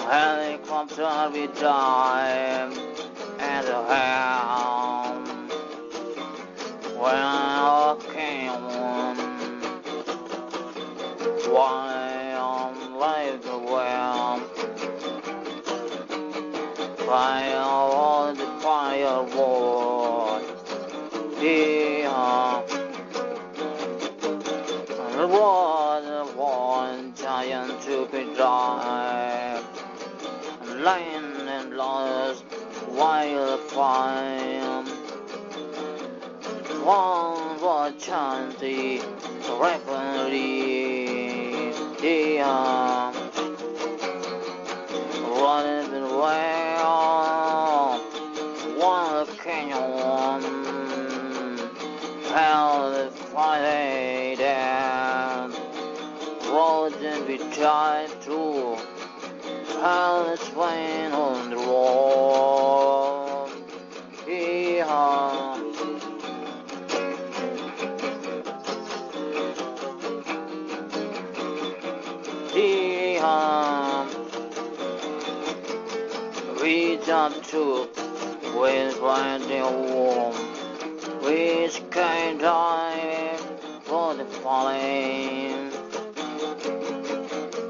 Helicopter we dive at the helm when I came on. Why I'm like the well. Fire on the firewall. Yeah. There was one giant to be drive. Land and lost wildfire. One was chanty referee. Yeah. Running away. One canyon. Hell the Friday down. Roads and we tried to. Hell is playing on the road. Yeah. Yeah. We jump to with the warm. We skydive for the falling.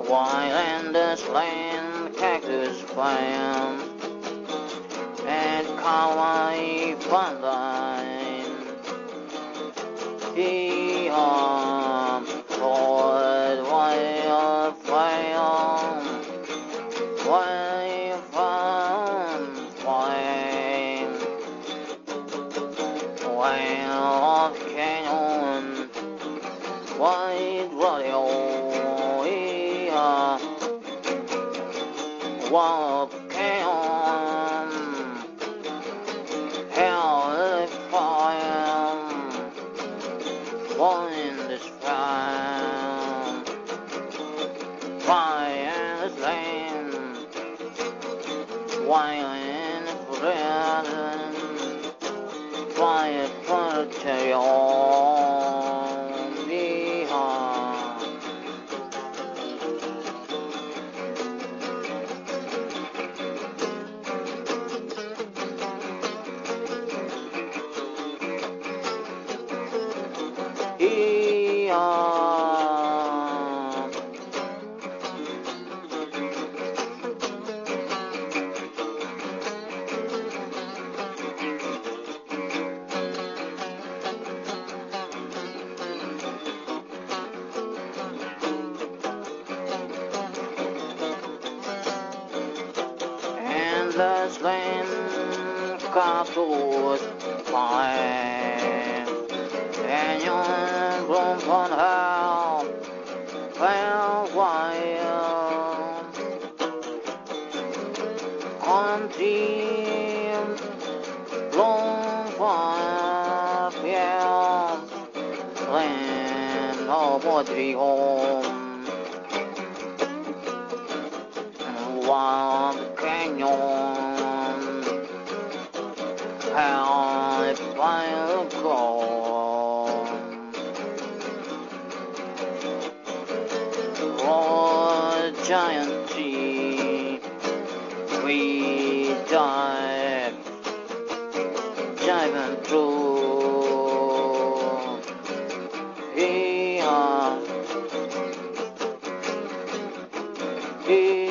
While in this land, cactus flame and kawaii fun line. Hee-haw, Lord, why flame, why fun flame, why off canyon, white rodeo. Walk on, hell is fire, one in this fire, fire is land, while in the prison, fire protection. Endless land, cartoons, fire, and you're grown from hell, well, wild, on team, long fire, yeah, land, no Putri home. One canyon, how if I'll go, oh, giant tree, we diving through, here.